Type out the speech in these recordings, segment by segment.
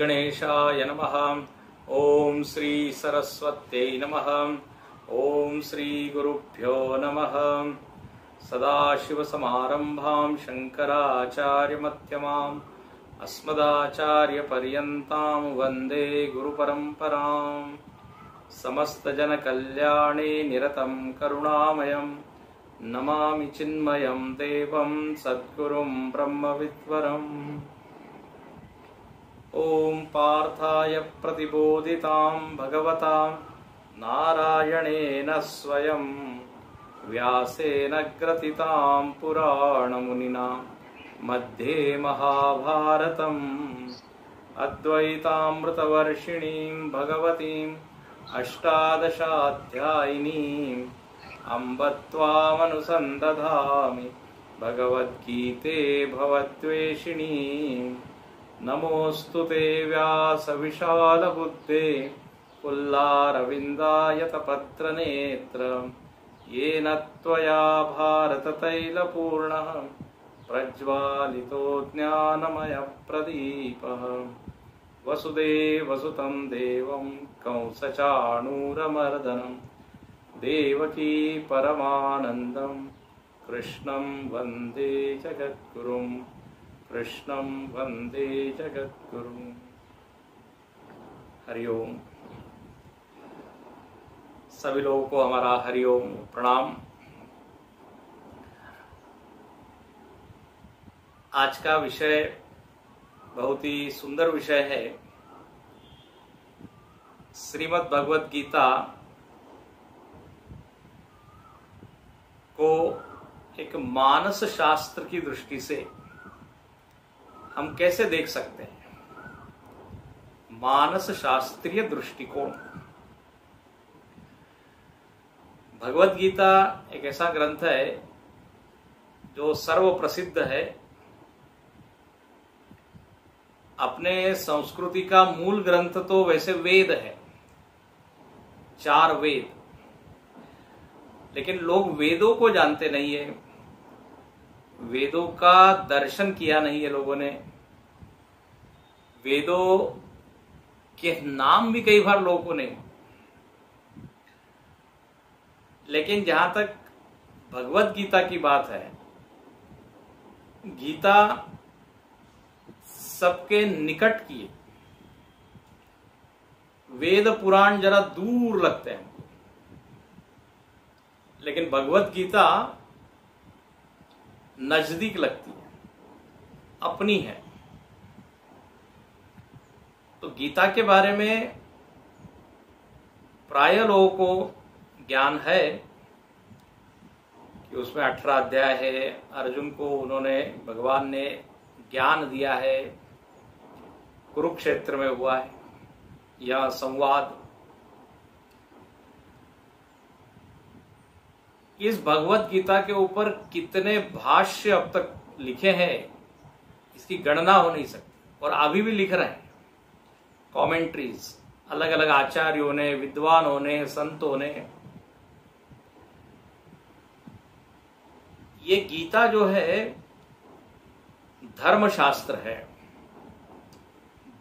गणेशाय नमः। ओम श्री सरस्वत्यै नमः। ओम श्री गुरुभ्यो नमः। सदाशिवसमारम्भां शंकराचार्यमध्यमाम् अस्मदाचार्यपर्यन्तां वन्दे गुरुपरम्पराम्। समस्तजनकल्याणे निरतं करुणामयं नमामि चिन्मयं देवं सद्गुरुं ब्रह्मविद्वरम्। ओम पार्थाय प्रतिबोधितां भगवता नारायणेन स्वयं व्यासेन ग्रथितां पुराणमुनिना मध्ये महाभारतम् अद्वैतामृतवर्षिणीं भगवतीम् अष्टादशाध्यायिनीम् अम्ब त्वामनुसन्दधामि भगवद्गीते भवद्वेषिणीम्। नमोऽस्तु ते व्यासविशालबुद्धे पुल्लारविन्दायतपत्रनेत्र येन त्वया भारततैलपूर्णः प्रज्वालितो ज्ञानमयप्रदीपः। वसुदेवसुतं देवं कंसचाणूरमर्दनं देवकी परमानन्दं कृष्णं वन्दे जगद्गुरुं। कृष्णं वन्दे जगद्गुरुं। हरिओम। सभी लोगों को हमारा हरिओम प्रणाम। आज का विषय बहुत ही सुंदर विषय है। श्रीमद् भगवत गीता को एक मानस शास्त्र की दृष्टि से हम कैसे देख सकते हैं। मानस शास्त्रीय दृष्टिकोण। भगवत गीता एक ऐसा ग्रंथ है जो सर्व प्रसिद्ध है। अपने संस्कृति का मूल ग्रंथ तो वैसे वेद है, 4 वेद, लेकिन लोग वेदों को जानते नहीं है। वेदों का दर्शन किया नहीं है लोगों ने। वेदों के नाम भी कई बार लोगों ने। लेकिन जहां तक भगवत गीता की बात है, गीता सबके निकट की है। वेद पुराण जरा दूर लगते हैं, लेकिन भगवत गीता नजदीक लगती है, अपनी है। तो गीता के बारे में प्राय लोगों को ज्ञान है कि उसमें 18 अध्याय है। अर्जुन को भगवान ने ज्ञान दिया है। कुरुक्षेत्र में हुआ है यह संवाद। इस भगवत गीता के ऊपर कितने भाष्य अब तक लिखे हैं इसकी गणना हो नहीं सकती, और अभी भी लिख रहे हैं। कमेंट्रीज अलग अलग आचार्यों ने, विद्वानों ने, संतों ने। ये गीता जो है धर्मशास्त्र है।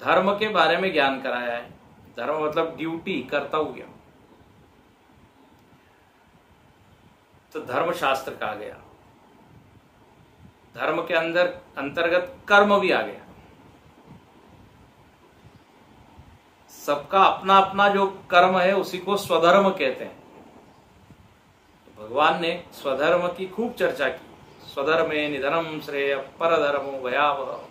धर्म के बारे में ज्ञान कराया है। धर्म मतलब ड्यूटी, कर्तव्य। तो धर्मशास्त्र कहा गया। धर्म के अंतर्गत कर्म भी आ गया। सबका अपना अपना जो कर्म है उसी को स्वधर्म कहते हैं। तो भगवान ने स्वधर्म की खूब चर्चा की। स्वधर्मे निधनम श्रेय परधर्मो भयावह।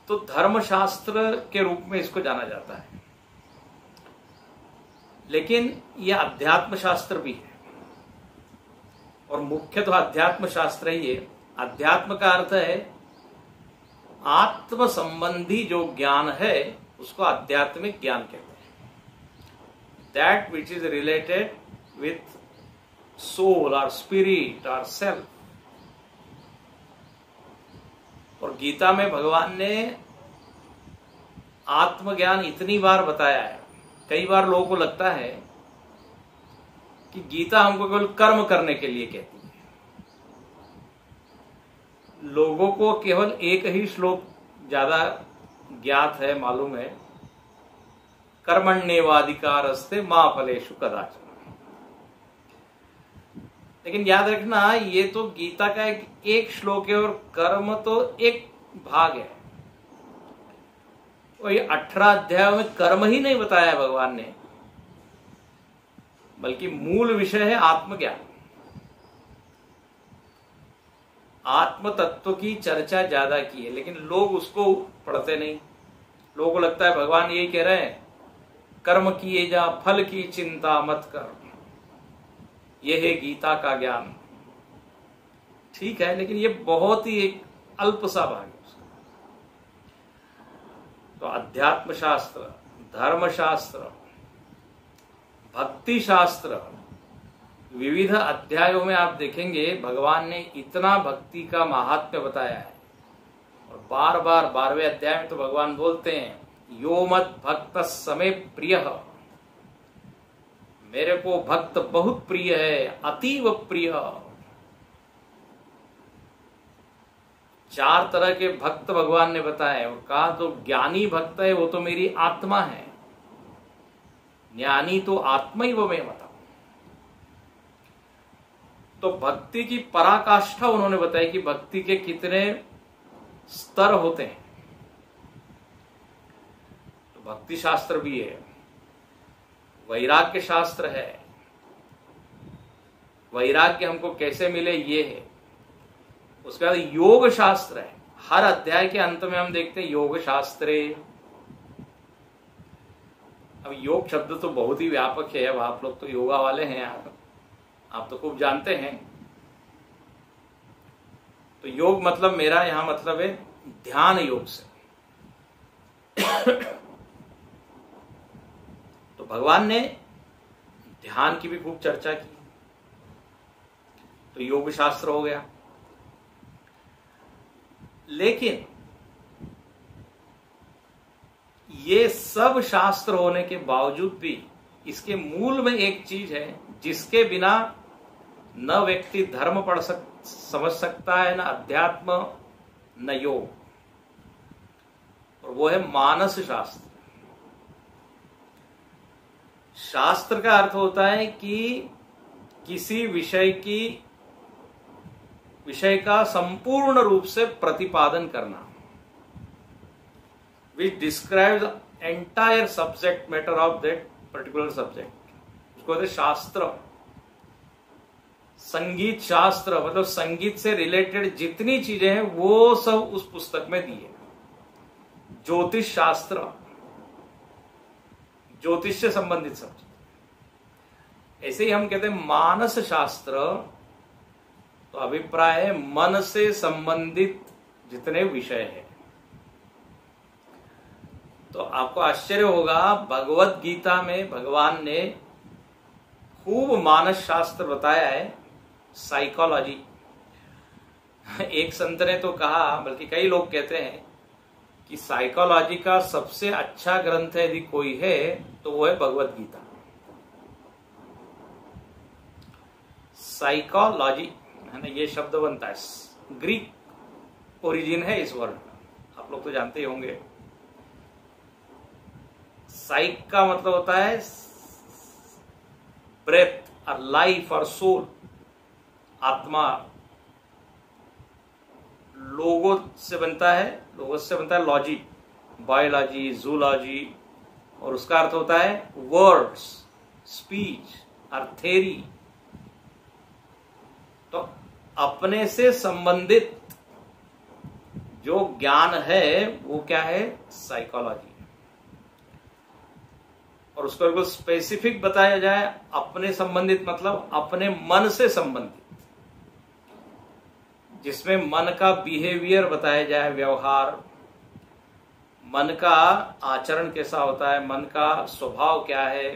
तो धर्मशास्त्र के रूप में इसको जाना जाता है। लेकिन यह अध्यात्म शास्त्र भी है, और मुख्य तो अध्यात्म शास्त्र ही है। अध्यात्म का अर्थ है आत्म संबंधी जो ज्ञान है उसको आध्यात्मिक ज्ञान कहते हैं। That which is related with soul और स्पिरिट और सेल्फ। और गीता में भगवान ने आत्मज्ञान इतनी बार बताया है। कई बार लोगों को लगता है कि गीता हमको केवल कर्म करने के लिए कहती है। लोगों को केवल एक ही श्लोक ज्यादा ज्ञात है, मालूम है, कर्मण्येवाधिकारस्ते मा फलेषु कदाचन। लेकिन याद रखना, ये तो गीता का एक श्लोक है और कर्म तो एक भाग है। और ये 18 अध्यायों में कर्म ही नहीं बताया है भगवान ने, बल्कि मूल विषय है आत्मज्ञान। आत्म तत्व की चर्चा ज्यादा की है, लेकिन लोग उसको पढ़ते नहीं। लोगों को लगता है भगवान यही कह रहे हैं, कर्म किए जा, फल की चिंता मत कर, यह है गीता का ज्ञान। ठीक है, लेकिन ये बहुत ही एक अल्प सा भाग है उसका। तो अध्यात्म शास्त्र, धर्म शास्त्र, भक्ति शास्त्र, विविध अध्यायों में आप देखेंगे भगवान ने इतना भक्ति का महात्म्य बताया है। और बार बार 12वें अध्याय में तो भगवान बोलते हैं, यो मत भक्त समे प्रिय, मेरे को भक्त बहुत प्रिय है, अतीव प्रिय। 4 तरह के भक्त भगवान ने बताए और कहा तो ज्ञानी भक्त है वो तो मेरी आत्मा है, ज्ञानी तो आत्मा ही वो मैं बताऊं। तो भक्ति की पराकाष्ठा उन्होंने बताई कि भक्ति के कितने स्तर होते हैं। तो भक्ति शास्त्र भी है, वैराग्य शास्त्र है, वैराग्य हमको कैसे मिले ये है। उसके बाद योग शास्त्र है, हर अध्याय के अंत में हम देखते हैं योग शास्त्रे। अब योग शब्द तो बहुत ही व्यापक है, अब आप लोग तो योगा वाले हैं यार, आप तो खूब जानते हैं। तो योग मतलब, मेरा यहां मतलब है ध्यान योग से। तो भगवान ने ध्यान की भी खूब चर्चा की, तो योग शास्त्र हो गया। लेकिन ये सब शास्त्र होने के बावजूद भी इसके मूल में एक चीज है जिसके बिना न व्यक्ति धर्म पढ़ समझ सकता है, न अध्यात्म, न योग, और वो है मानस शास्त्र। शास्त्र का अर्थ होता है कि किसी विषय का संपूर्ण रूप से प्रतिपादन करना, which describes entire subject matter of that particular subject, उसको कहते शास्त्र। संगीत शास्त्र मतलब संगीत से रिलेटेड जितनी चीजें हैं वो सब उस पुस्तक में दी है। ज्योतिष शास्त्र, ज्योतिष से संबंधित सब चीज। ऐसे ही हम कहते हैं मानस शास्त्र, तो अभिप्राय है मन से संबंधित जितने विषय हैं। तो आपको आश्चर्य होगा, भगवत गीता में भगवान ने खूब मानस शास्त्र बताया है, साइकोलॉजी। एक संत ने तो कहा, बल्कि कई लोग कहते हैं कि साइकोलॉजी का सबसे अच्छा ग्रंथ यदि कोई है तो वो है भगवत गीता। साइकोलॉजी है ना, ये शब्द बनता है, ग्रीक ओरिजिन है इस वर्ड का, आप लोग तो जानते ही होंगे। साइक का मतलब होता है ब्रेथ और लाइफ और सोल, आत्मा। लोगो से बनता है लॉजी, बायोलॉजी, जूलॉजी, और उसका अर्थ होता है वर्ड्स, स्पीच और थेरी। तो अपने से संबंधित जो ज्ञान है वो क्या है, साइकोलॉजी। और उसको बिल्कुल स्पेसिफिक बताया जाए, अपने संबंधित मतलब अपने मन से संबंधित, जिसमें मन का बिहेवियर बताया जाए, व्यवहार, मन का आचरण कैसा होता है, मन का स्वभाव क्या है,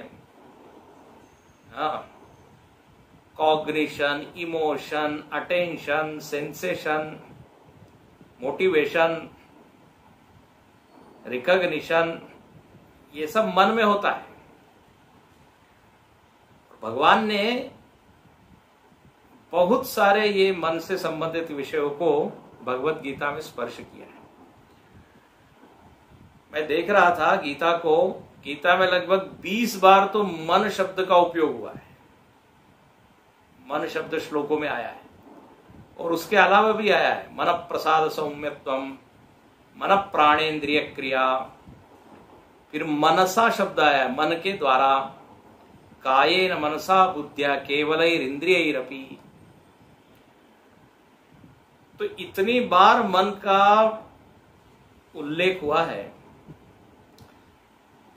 हाँ, cognition, emotion, attention, sensation, motivation, recognition, ये सब मन में होता है। भगवान ने बहुत सारे ये मन से संबंधित विषयों को भगवत गीता में स्पर्श किया है। मैं देख रहा था गीता में लगभग 20 बार तो मन शब्द का उपयोग हुआ है। मन शब्द श्लोकों में आया है और उसके अलावा भी आया है। मन प्रसाद सौम्यत्वम, मन प्राणेन्द्रिय क्रिया, फिर मनसा शब्द आया है, मन के द्वारा, कायेन मनसा बुद्ध्या केवलैरिंद्रियैरपि। तो इतनी बार मन का उल्लेख हुआ है।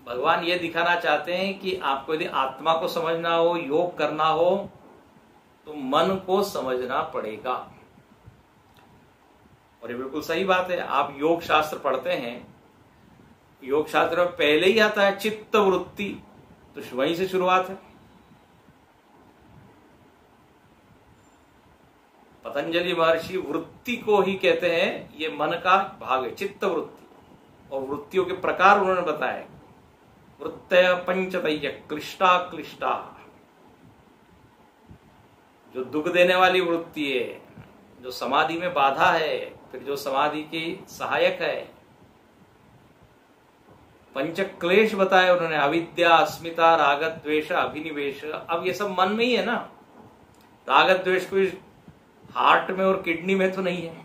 भगवान ये दिखाना चाहते हैं कि आपको यदि आत्मा को समझना हो, योग करना हो, तो मन को समझना पड़ेगा। और ये बिल्कुल सही बात है। आप योग शास्त्र पढ़ते हैं, योग शास्त्र में पहले ही आता है चित्त वृत्ति, तो वहीं से शुरुआत है। पतंजलि महर्षि वृत्ति को ही कहते हैं, ये मन का भाग है, चित्त वृत्ति। और वृत्तियों के प्रकार उन्होंने बताए, वृत्तय पंचतय क्लिष्टा क्लिष्टा, जो दुख देने वाली वृत्ति है, जो समाधि में बाधा है, फिर जो समाधि की सहायक है। पंच क्लेश बताए उन्होंने, अविद्या, अस्मिता, राग द्वेष, अभिनिवेश। अब ये सब मन में ही है ना। राग द्वेष कोई हार्ट में और किडनी में तो नहीं है।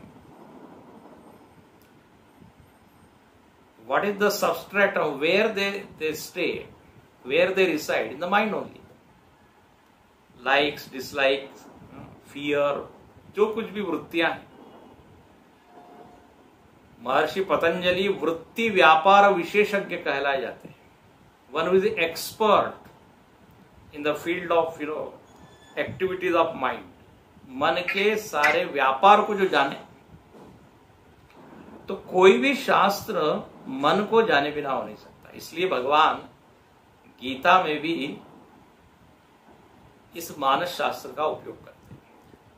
What is the substrate of where they stay, where they reside? In the mind only. Likes, dislikes, fear, जो कुछ भी वृत्तियां हैं। महर्षि पतंजलि वृत्ति व्यापार विशेषज्ञ कहलाए जाते हैं। One who is expert in the field of activities of mind. मन के सारे व्यापार को जो जाने, तो कोई भी शास्त्र मन को जाने बिना हो नहीं सकता। इसलिए भगवान गीता में भी इस मानस शास्त्र का उपयोग करते हैं।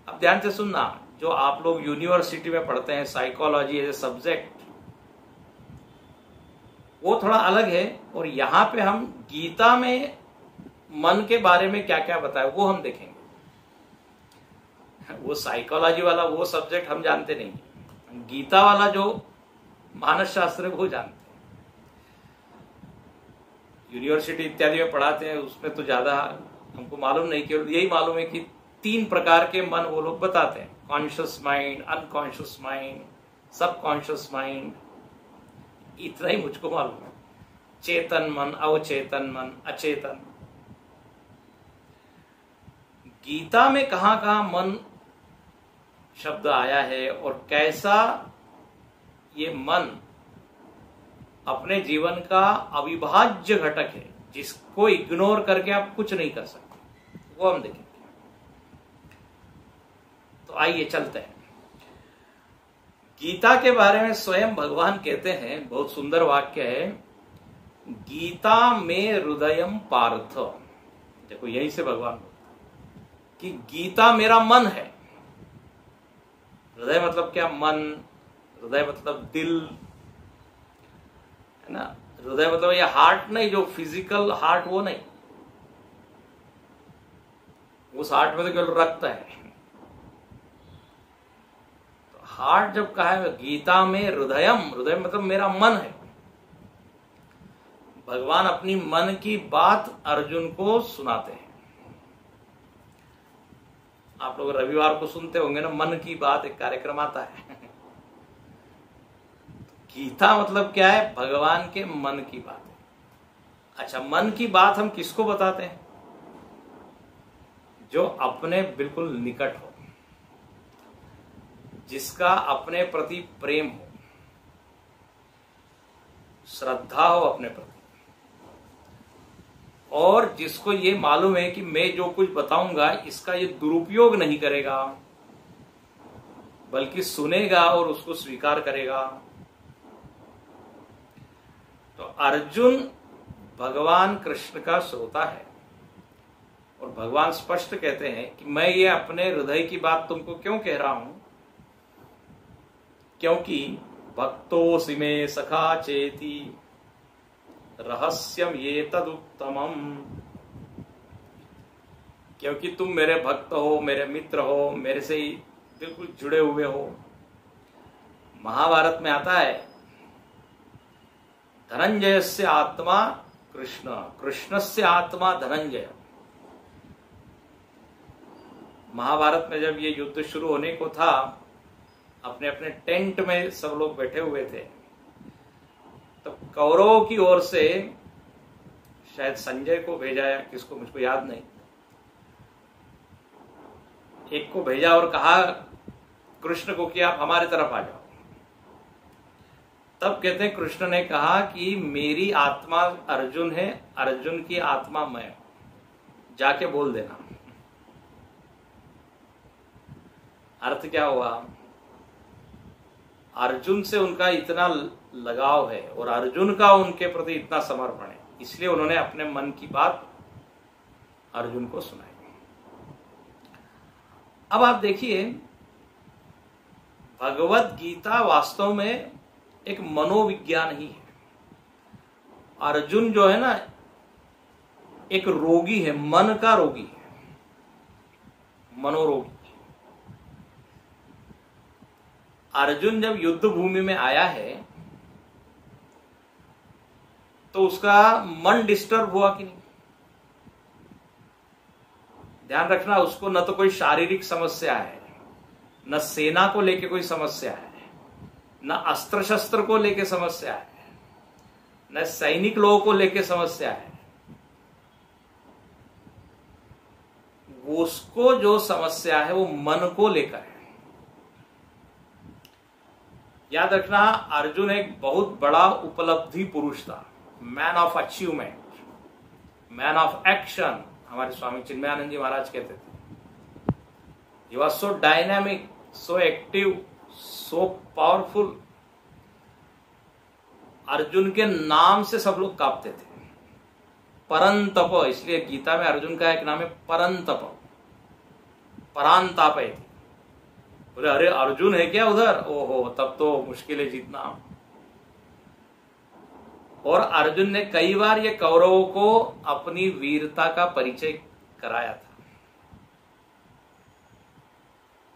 अब ध्यान से सुनना, जो आप लोग यूनिवर्सिटी में पढ़ते हैं साइकोलॉजी एज ए सब्जेक्ट, वो थोड़ा अलग है। और यहां पे हम गीता में मन के बारे में क्या क्या बताया वो हम देखेंगे। वो साइकोलॉजी वाला वो सब्जेक्ट हम जानते नहीं, गीता वाला जो मानस शास्त्र है वो जानते हैं। यूनिवर्सिटी इत्यादि में पढ़ाते हैं, उसमें तो ज्यादा हमको मालूम नहीं, केवल यही मालूम है कि 3 प्रकार के मन वो लोग बताते हैं, conscious mind, unconscious mind, subconscious mind. इतना ही मुझको मालूम है। चेतन मन, अवचेतन मन, अचेतन। गीता में कहां कहां मन शब्द आया है और कैसा ये मन अपने जीवन का अविभाज्य घटक है, जिसको इग्नोर करके आप कुछ नहीं कर सकते, वो हम देखेंगे। तो आइए चलते हैं। गीता के बारे में स्वयं भगवान कहते हैं, बहुत सुंदर वाक्य है, गीता में हृदयम पार्थ। देखो यही से भगवान बोलते कि गीता मेरा मन है। हृदय मतलब क्या? मन। हृदय मतलब दिल, है ना। हृदय मतलब ये हार्ट नहीं, जो फिजिकल हार्ट वो नहीं, उस हार्ट में तो केवल रक्त है। तो हार्ट जब कहा है गीता में हृदयम, हृदय मतलब मेरा मन है। भगवान अपनी मन की बात अर्जुन को सुनाते हैं। आप लोग रविवार को सुनते होंगे ना, मन की बात एक कार्यक्रम आता है। गीता मतलब क्या है? भगवान के मन की बात है। अच्छा, मन की बात हम किसको बताते हैं? जो अपने बिल्कुल निकट हो, जिसका अपने प्रति प्रेम हो, श्रद्धा हो अपने प्रति, और जिसको ये मालूम है कि मैं जो कुछ बताऊंगा इसका ये दुरुपयोग नहीं करेगा, बल्कि सुनेगा और उसको स्वीकार करेगा। तो अर्जुन भगवान कृष्ण का श्रोता है और भगवान स्पष्ट कहते हैं कि मैं ये अपने हृदय की बात तुमको क्यों कह रहा हूं, क्योंकि भक्तोऽसि मे सखा चेति रहस्यम ये तदुत्तमम। क्योंकि तुम मेरे भक्त हो, मेरे मित्र हो, मेरे से ही बिल्कुल जुड़े हुए हो, महाभारत में आता है धनंजयस्य आत्मा कृष्ण, कृष्णस्य आत्मा धनंजय। महाभारत में जब ये युद्ध शुरू होने को था, अपने अपने टेंट में सब लोग बैठे हुए थे, तब कौरवों की ओर से शायद संजय को भेजा या किसको, मुझको याद नहीं, एक को भेजा और कहा कृष्ण को कि आप हमारे तरफ आ जाओ। तब कहते हैं कृष्ण ने कहा कि मेरी आत्मा अर्जुन है, अर्जुन की आत्मा मैं हूं, जाके बोल देना। अर्थ क्या हुआ? अर्जुन से उनका इतना लगाव है और अर्जुन का उनके प्रति इतना समर्पण है, इसलिए उन्होंने अपने मन की बात अर्जुन को सुनाई। अब आप देखिए, भगवत गीता वास्तव में एक मनोविज्ञान ही है। अर्जुन जो है ना, एक रोगी है, मन का रोगी है, मनोरोगी। अर्जुन जब युद्ध भूमि में आया है तो उसका मन डिस्टर्ब हुआ कि नहीं? ध्यान रखना, उसको न तो कोई शारीरिक समस्या है, न सेना को लेके कोई समस्या है, न अस्त्र शस्त्र को लेके समस्या है, न सैनिक लोगों को लेके समस्या है। उसको जो समस्या है वो मन को लेकर है। याद रखना, अर्जुन एक बहुत बड़ा उपलब्धि पुरुष था, man of achievement, man of action. हमारे स्वामी चिन्मयानंद जी महाराज कहते थे, he was so dynamic, so active, so powerful. Arjun के नाम से सब लोग कांपते थे। परंतप, इसलिए गीता में अर्जुन का एक नाम है परंतप, परांताप है। बोले अरे अर्जुन है क्या उधर? ओहो, तब तो मुश्किल है जीतना। और अर्जुन ने कई बार ये कौरवों को अपनी वीरता का परिचय कराया था।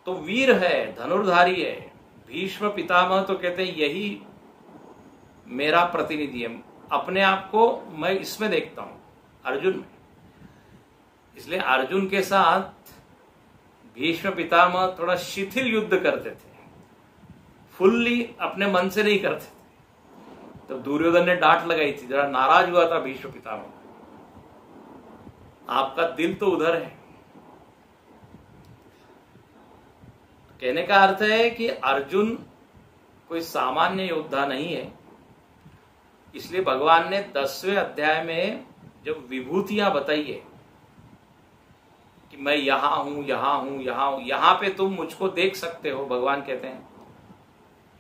तो वीर है, धनुर्धारी है। भीष्म पितामह तो कहते हैं यही मेरा प्रतिनिधि है, अपने आप को मैं इसमें देखता हूं, अर्जुन में। इसलिए अर्जुन के साथ भीष्म पितामह थोड़ा शिथिल युद्ध करते थे, फुल्ली अपने मन से नहीं करते थे। तब दुर्योधन ने डांट लगाई थी, जरा नाराज हुआ था भीष्म पितामह, आपका दिल तो उधर है। कहने का अर्थ है कि अर्जुन कोई सामान्य योद्धा नहीं है। इसलिए भगवान ने 10वें अध्याय में जब विभूतियां बताई है कि मैं यहां हूं, यहां हूं, यहां हूं, यहां पे तुम मुझको देख सकते हो, भगवान कहते हैं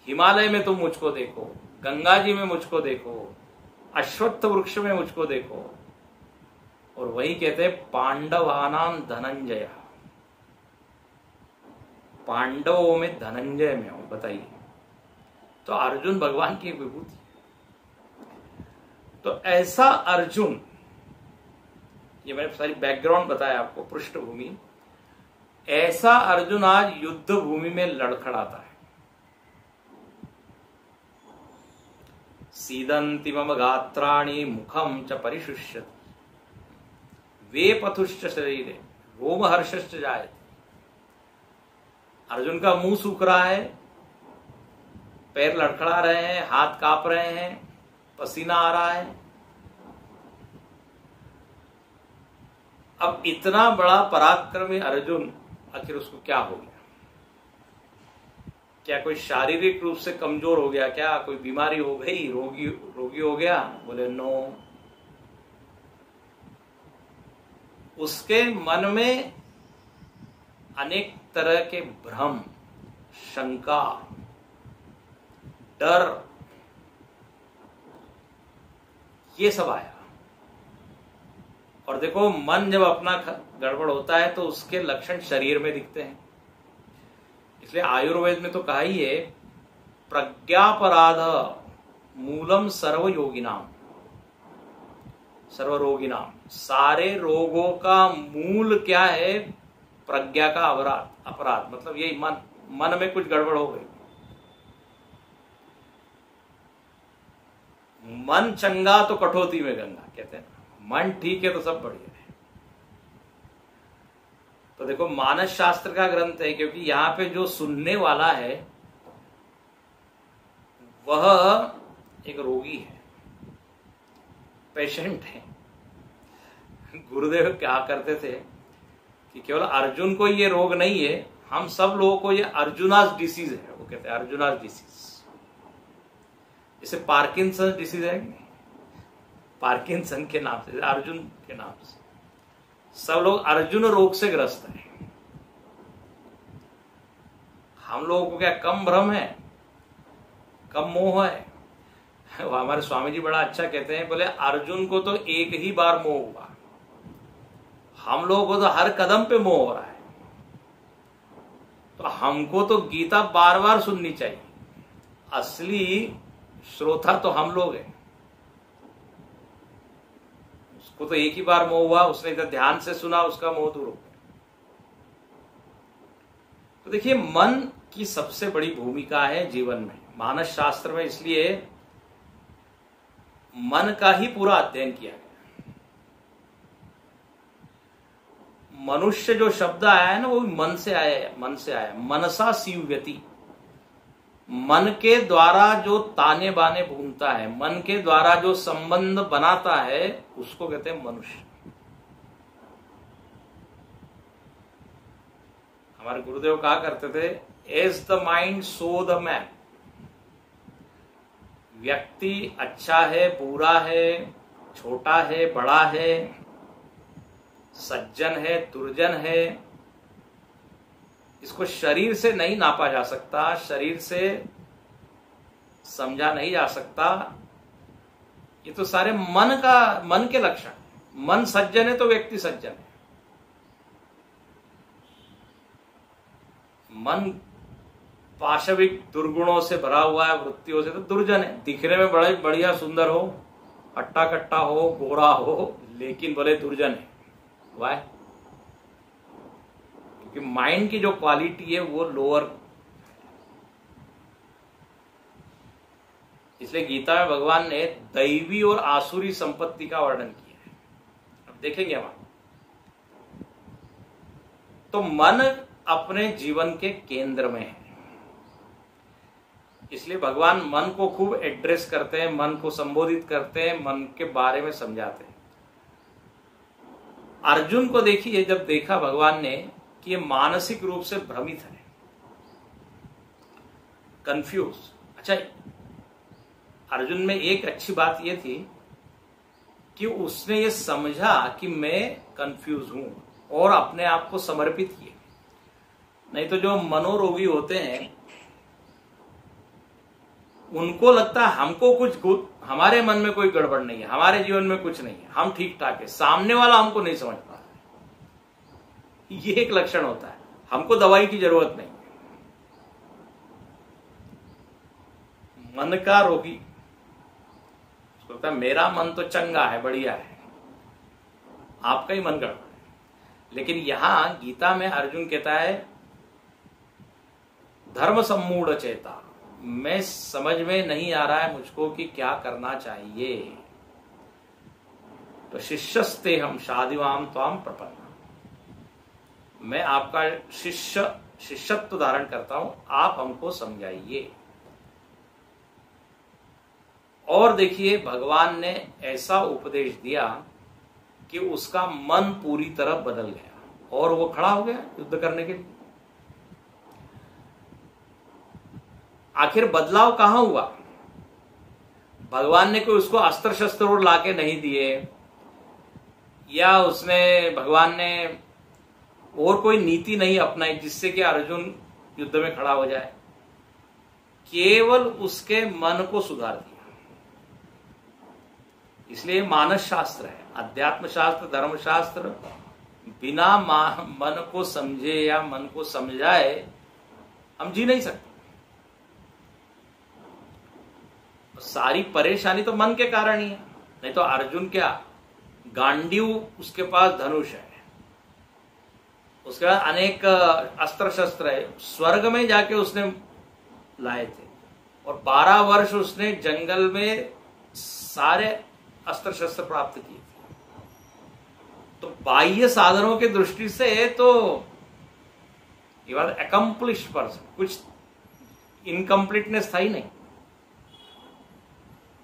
हिमालय में तुम मुझको देखो, गंगा जी में मुझको देखो, अश्वत्थ वृक्ष में मुझको देखो। और वही कहते हैं पांडवानां धनंजय, पांडवों में धनंजय में हूं। बताइए, तो अर्जुन भगवान की विभूति। तो ऐसा अर्जुन, ये मैंने सारी बैकग्राउंड बताया आपको, पृष्ठभूमि, ऐसा अर्जुन आज युद्ध भूमि में लड़खड़ाता है। सीदंति मम गात्राणि मुखम च परिशुष्यति वेपथुश्च शरीरे रोमहर्षश्च जायते। अर्जुन का मुंह सूख रहा है, पैर लड़खड़ा रहे हैं, हाथ कांप रहे हैं, पसीना आ रहा है। अब इतना बड़ा पराक्रमी अर्जुन, आखिर उसको क्या हो गया? क्या कोई शारीरिक रूप से कमजोर हो गया? क्या कोई बीमारी हो गई? रोगी हो गया? बोले नो। उसके मन में अनेक तरह के भ्रम, शंका, डर, ये सब आया। और देखो, मन जब अपना गड़बड़ होता है तो उसके लक्षण शरीर में दिखते हैं। इसलिए आयुर्वेद में तो कहा ही है, प्रज्ञापराध मूलम सर्वयोगिनाम, सर्वरोगिनाम। सारे रोगों का मूल क्या है? प्रज्ञा का अपराध। मतलब यही मन में कुछ गड़बड़ हो गई। मन चंगा तो कटौती में गंगा, कहते हैं मन ठीक है तो सब बढ़िया है। तो देखो मानस शास्त्र का ग्रंथ है, क्योंकि यहां पे जो सुनने वाला है वह एक रोगी है, पेशेंट है। गुरुदेव क्या करते थे कि केवल अर्जुन को ये रोग नहीं है, हम सब लोगों को ये अर्जुनास डिसीज है, वो कहते हैं अर्जुनास डिसीज। जैसे पार्किंसन डिसीज है, पार्किंसन के नाम से, अर्जुन के नाम से सब लोग अर्जुन रोग से ग्रस्त हैं। हम लोगों को क्या कम भ्रम है, कम मोह है? वो हमारे स्वामी जी बड़ा अच्छा कहते हैं, बोले अर्जुन को तो एक ही बार मोह हुआ, हम लोगों को तो हर कदम पे मोह हो रहा है। तो हमको तो गीता बार बार सुननी चाहिए, असली श्रोता तो हम लोग हैं। उसको तो एक ही बार मोह हुआ, उसने इधर ध्यान से सुना, उसका मोह दूर हो गया। तो देखिए मन की सबसे बड़ी भूमिका है जीवन में, मानस शास्त्र में इसलिए मन का ही पूरा अध्ययन किया गया। मनुष्य जो शब्द आया है ना, वो मन से आया है, मन से आया, मनसा सीव्यति। मन के द्वारा जो ताने बाने भूनता है, मन के द्वारा जो संबंध बनाता है, उसको कहते हैं मनुष्य। हमारे गुरुदेव कहा करते थे, as the mind so the man. व्यक्ति अच्छा है, बुरा है, छोटा है, बड़ा है, सज्जन है, दुर्जन है, इसको शरीर से नहीं नापा जा सकता, शरीर से समझा नहीं जा सकता। ये तो सारे मन के लक्षण। मन सज्जन है तो व्यक्ति सज्जन है, मन पाशविक दुर्गुणों से भरा हुआ है, वृत्तियों से, तो दुर्जन है। दिखने में बड़ा बढ़िया सुंदर हो, हट्टा कट्टा हो, गोरा हो, लेकिन बोले दुर्जन है। वाह? क्योंकि माइंड की जो क्वालिटी है वो लोअर। इसलिए गीता में भगवान ने दैवी और आसुरी संपत्ति का वर्णन किया है। अब देखेंगे हम। तो मन अपने जीवन के केंद्र में है, इसलिए भगवान मन को खूब एड्रेस करते हैं, मन को संबोधित करते हैं, मन के बारे में समझाते हैं। अर्जुन को देखिए, जब देखा भगवान ने कि ये मानसिक रूप से भ्रमित है, कंफ्यूज। अच्छा, अर्जुन में एक अच्छी बात यह थी कि उसने ये समझा कि मैं कंफ्यूज हूं और अपने आप को समर्पित किया। नहीं तो जो मनोरोगी होते हैं उनको लगता है हमको कुछ, हमारे मन में कोई गड़बड़ नहीं है, हमारे जीवन में कुछ नहीं है, हम ठीक ठाक है, सामने वाला हमको नहीं समझ पा रहा। ये एक लक्षण होता है, हमको दवाई की जरूरत नहीं। मन का रोगी उसको लगता है मेरा मन तो चंगा है, बढ़िया है, आपका ही मन गड़बड़ है। लेकिन यहां गीता में अर्जुन कहता है धर्म सम्मूढ़ चेता, मैं समझ में नहीं आ रहा है मुझको कि क्या करना चाहिए। तो शिष्यस्ते हम शादिवाम त्वाम प्रपन्ना, मैं आपका शिष्यत्व धारण करता हूं, आप हमको समझाइए। और देखिए भगवान ने ऐसा उपदेश दिया कि उसका मन पूरी तरह बदल गया और वो खड़ा हो गया युद्ध करने के लिए। आखिर बदलाव कहां हुआ? भगवान ने कोई उसको अस्त्र शस्त्र और लाके नहीं दिए, या उसने भगवान ने और कोई नीति नहीं अपनाई जिससे कि अर्जुन युद्ध में खड़ा हो जाए। केवल उसके मन को सुधार दिया। इसलिए मानस शास्त्र है, अध्यात्म शास्त्र, धर्म शास्त्र बिना मन को समझे या मन को समझाए हम जी नहीं सकते। सारी परेशानी तो मन के कारण ही है। नहीं तो अर्जुन क्या, गांडीव उसके पास धनुष है, उसके बाद अनेक अस्त्र शस्त्र है, स्वर्ग में जाके उसने लाए थे, और 12 वर्ष उसने जंगल में सारे अस्त्र शस्त्र प्राप्त किए थे। तो बाह्य साधनों की दृष्टि से तो ये बात अकम्प्लिश पर्सन, कुछ इनकम्प्लीटनेस था ही नहीं।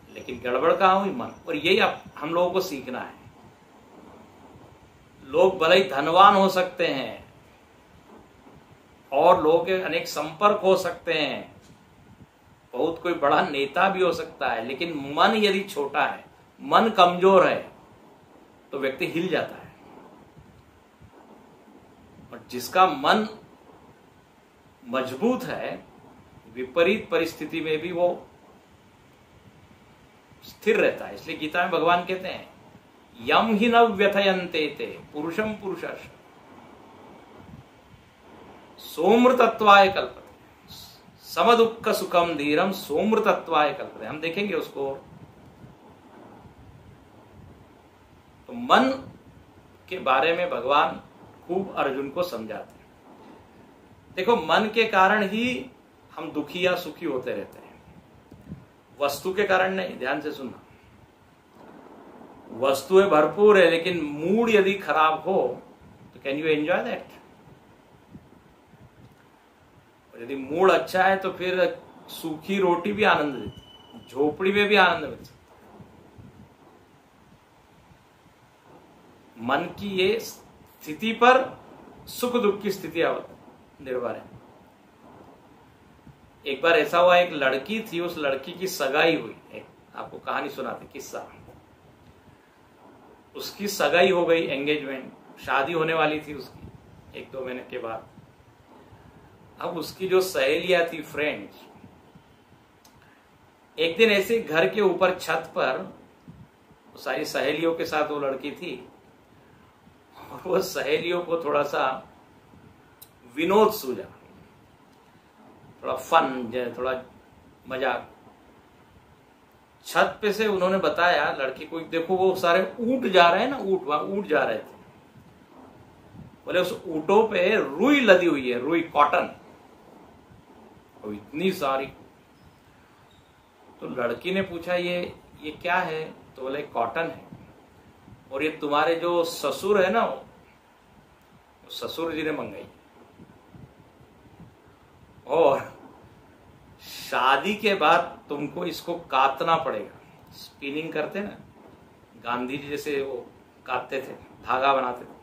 लेकिन गड़बड़ कहां हुई? मन। और यही अब हम लोगों को सीखना है। लोग भले ही धनवान हो सकते हैं और लोगों के अनेक संपर्क हो सकते हैं, बहुत कोई बड़ा नेता भी हो सकता है, लेकिन मन यदि छोटा है, मन कमजोर है, तो व्यक्ति हिल जाता है। और जिसका मन मजबूत है, विपरीत परिस्थिति में भी वो स्थिर रहता है। इसलिए गीता में भगवान कहते हैं, यम ही न व्यथयन्ते ते पुरुषम पुरुषर्ष सोमृतत्वाय कल्पते समदुःख सुखम धीरम सोमृतत्वाय कल्पते। हम देखेंगे उसको। तो मन के बारे में भगवान खूब अर्जुन को समझाते हैं। देखो, मन के कारण ही हम दुखी या सुखी होते रहते हैं, वस्तु के कारण नहीं। ध्यान से सुनना, वस्तुएं भरपूर है, लेकिन मूड यदि खराब हो तो कैन यू एंजॉय दैट? यदि मूड अच्छा है तो फिर सूखी रोटी भी आनंद देती, झोपड़ी में भी आनंद मिल सकता। मन की ये स्थिति पर सुख दुख की स्थिति निर्भर है। एक बार ऐसा हुआ, एक लड़की थी, उस लड़की की सगाई हुई। आपको कहानी सुनाते, किस्सा। उसकी सगाई हो गई, एंगेजमेंट, शादी होने वाली थी उसकी 1-2 महीने के बाद। अब उसकी जो सहेलियां थी, फ्रेंड्स, एक दिन ऐसे घर के ऊपर छत पर सारी सहेलियों के साथ वो लड़की थी, और वो सहेलियों को थोड़ा सा विनोद सूझा, थोड़ा फन, थोड़ा मजाक। छत पे से उन्होंने बताया लड़की को, देखो वो सारे ऊंट जा रहे हैं ना, ऊंट, वहां ऊंट जा रहे थे। बोले उस ऊंटों पे रुई लदी हुई है, रुई, कॉटन, और इतनी सारी। तो लड़की ने पूछा ये क्या है? तो बोले कॉटन है, और ये तुम्हारे जो ससुर है ना, वो ससुर जी ने मंगाई, और शादी के बाद तुमको इसको काटना पड़ेगा। स्पिनिंग करते ना, गांधी जी जैसे वो काटते थे, धागा बनाते थे।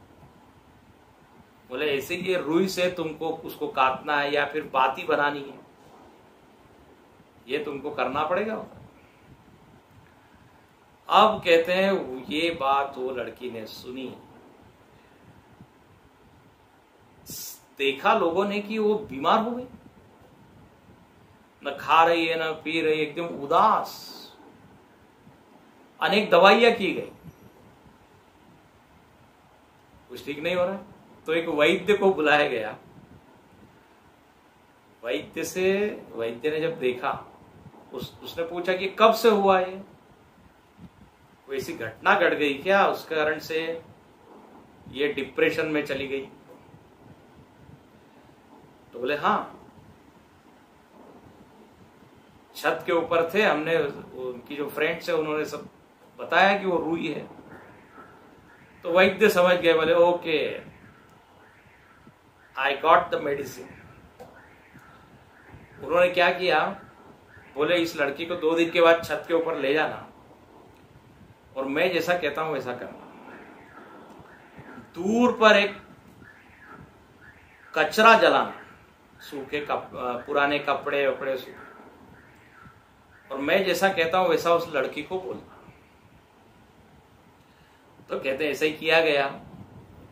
बोले ऐसे ये रुई से तुमको उसको काटना है, या फिर बाती बनानी है, ये तुमको करना पड़ेगा। अब कहते हैं ये बात वो लड़की ने सुनी, देखा लोगों ने कि वो बीमार हो गई, न खा रही है न पी रही, एकदम उदास। अनेक दवाइयां की गई, कुछ ठीक नहीं हो रहा है। तो एक वैद्य को बुलाया गया। वैद्य ने जब देखा, उसने पूछा कि कब से हुआ ये, कोई ऐसी घटना घट गई क्या उस कारण से ये डिप्रेशन में चली गई? तो बोले हाँ, छत के ऊपर थे, हमने उनकी जो फ्रेंड्स है उन्होंने सब बताया कि वो रुई है। तो वैद्य समझ गए, बोले okay, I got the medicine. उन्होंने क्या किया, बोले इस लड़की को 2 दिन के बाद छत के ऊपर ले जाना, और मैं जैसा कहता हूं वैसा करना। दूर पर एक कचरा जलाना, सूखे पुराने कपड़े वपड़े सूखे, और मैं जैसा कहता हूं वैसा उस लड़की को बोलना। तो कहते हैं ऐसा ही किया गया।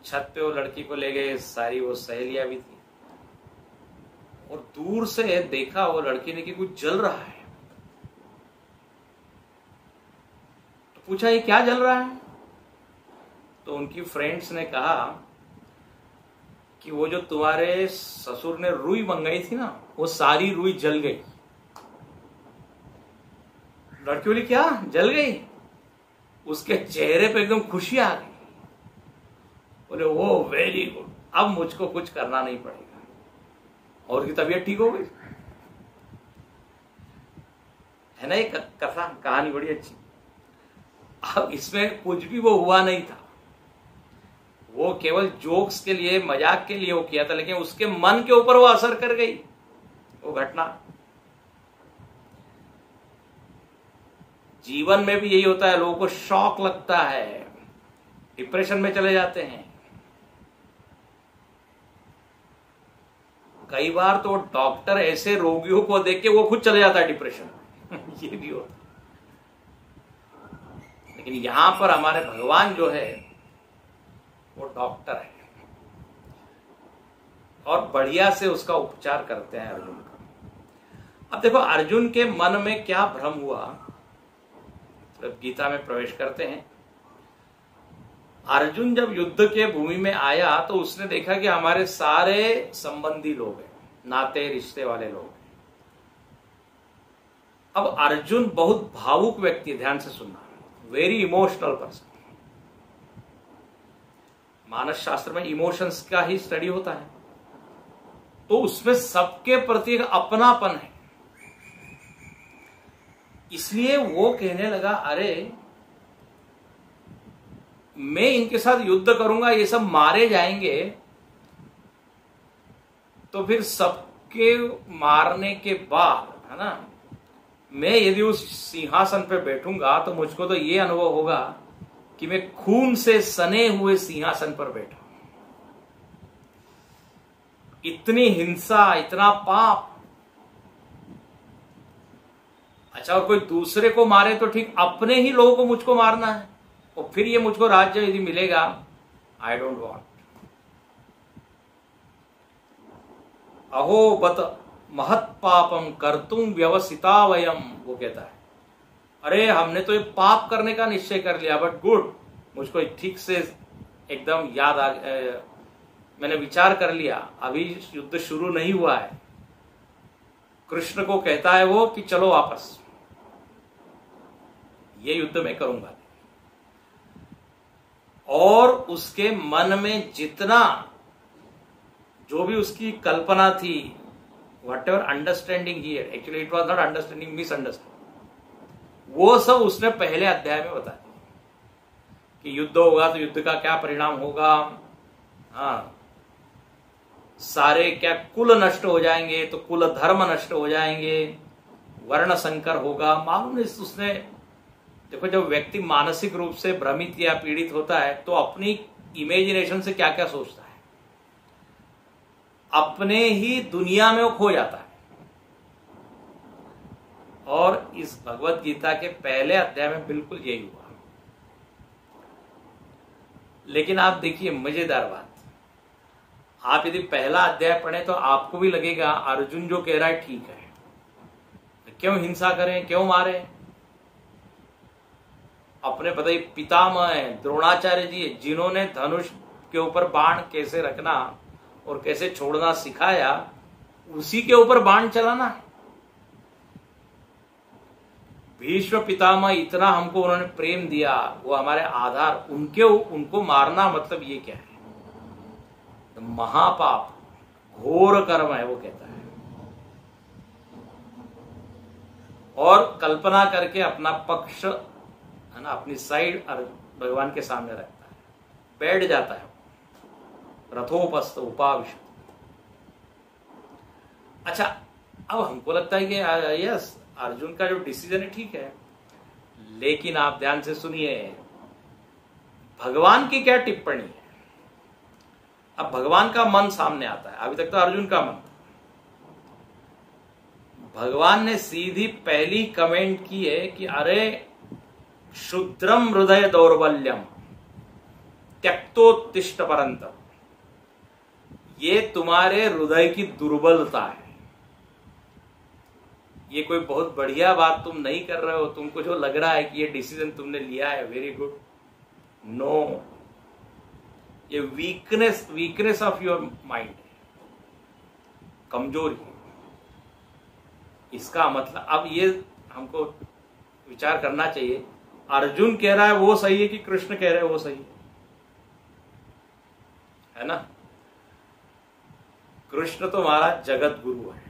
छत पे वो लड़की को ले गए, सारी वो सहेलियां भी थी, और दूर से देखा वो लड़की ने कि कुछ जल रहा है। तो पूछा ये क्या जल रहा है? तो उनकी फ्रेंड्स ने कहा कि वो जो तुम्हारे ससुर ने रुई मंगाई थी ना, वो सारी रुई जल गई। लड़की बोली क्या जल गई? उसके चेहरे पे एकदम खुशी आ गई। बोले वो वेरी गुड, अब मुझको कुछ करना नहीं पड़ेगा, और उसकी तबीयत ठीक हो गई। है ना ये कथा, कहानी बड़ी अच्छी। अब इसमें कुछ भी वो हुआ नहीं था, वो केवल जोक्स के लिए, मजाक के लिए वो किया था, लेकिन उसके मन के ऊपर वो असर कर गई वो घटना। जीवन में भी यही होता है, लोगों को शॉक लगता है, डिप्रेशन में चले जाते हैं। कई बार तो डॉक्टर ऐसे रोगियों को देख के वो खुद चले जाता है डिप्रेशन में ये भी होता है। लेकिन यहां पर हमारे भगवान जो है वो डॉक्टर है और बढ़िया से उसका उपचार करते हैं अर्जुन का। अब देखो अर्जुन के मन में क्या भ्रम हुआ, जब गीता में प्रवेश करते हैं। अर्जुन जब युद्ध के भूमि में आया तो उसने देखा कि हमारे सारे संबंधी लोग हैं, नाते रिश्ते वाले लोग हैं। अब अर्जुन बहुत भावुक व्यक्ति है, ध्यान से सुनना, वेरी इमोशनल पर्सन। मानस शास्त्र में इमोशंस का ही स्टडी होता है, तो उसमें सबके प्रति एक अपनापन है। इसलिए वो कहने लगा, अरे मैं इनके साथ युद्ध करूंगा, ये सब मारे जाएंगे, तो फिर सबके मारने के बाद, है ना, मैं यदि उस सिंहासन पे बैठूंगा तो मुझको तो ये अनुभव होगा कि मैं खून से सने हुए सिंहासन पर बैठा। इतनी हिंसा, इतना पाप। अच्छा, और कोई दूसरे को मारे तो ठीक, अपने ही लोगों को मुझको मारना है और फिर ये मुझको राज्य यदि मिलेगा, आई डोंट वांट। अहो बत महत पापम कर्तुम व्यवसिता वयम, वो कहता है, अरे हमने तो ये पाप करने का निश्चय कर लिया, बट गुड, मुझको ठीक से एकदम याद आ, मैंने विचार कर लिया, अभी युद्ध शुरू नहीं हुआ है। कृष्ण को कहता है वो कि चलो वापस, ये युद्ध मैं करूंगा। और उसके मन में जितना जो भी उसकी कल्पना थी, what ever understanding he, actually it was not understanding, misunderstanding, वो सब उसने पहले अध्याय में बताया कि युद्ध होगा तो युद्ध का क्या परिणाम होगा। हाँ, सारे क्या कुल नष्ट हो जाएंगे, तो कुल धर्म नष्ट हो जाएंगे, वर्ण संकर होगा। मालूम है उसने, देखो जब व्यक्ति मानसिक रूप से भ्रमित या पीड़ित होता है तो अपनी इमेजिनेशन से क्या क्या सोचता है, अपने ही दुनिया में वो खो जाता है। और इस भगवत गीता के पहले अध्याय में बिल्कुल यही हुआ। लेकिन आप देखिए मजेदार बात, आप यदि पहला अध्याय पढ़े तो आपको भी लगेगा अर्जुन जो कह रहा है ठीक है, क्यों हिंसा करें, क्यों मारे। अपने पता ही पितामह है द्रोणाचार्य जी, जिन्होंने धनुष के ऊपर बाण कैसे रखना और कैसे छोड़ना सिखाया, उसी के ऊपर बाण चलाना है। भीष्म पितामह इतना हमको उन्होंने प्रेम दिया, वो हमारे आधार, उनको मारना मतलब ये क्या है, तो महापाप, घोर कर्म है, वो कहता है। और कल्पना करके अपना पक्ष, है ना, अपनी साइड भगवान के सामने रखता है, बैठ जाता है, रथोपस्थ उपाविशत। अच्छा, अब हमको लगता है कि यस, अर्जुन का जो डिसीजन है ठीक है, लेकिन आप ध्यान से सुनिए भगवान की क्या टिप्पणी है। अब भगवान का मन सामने आता है, अभी तक तो अर्जुन का मन था। भगवान ने सीधी पहली कमेंट की है कि अरे शुद्रम हृदय दौर्बल्यम त्यक्तोत्तिष्ठ परंतप, ये तुम्हारे हृदय की दुर्बलता है, ये कोई बहुत बढ़िया बात तुम नहीं कर रहे हो, तुमको जो लग रहा है कि ये डिसीजन तुमने लिया है वेरी गुड, नो, ये वीकनेस ऑफ योर माइंड, कमजोरी। इसका मतलब अब ये हमको विचार करना चाहिए, अर्जुन कह रहा है वो सही है कि कृष्ण कह रहे हैं वो सही है ना। कृष्ण तो हमारा जगत गुरु है,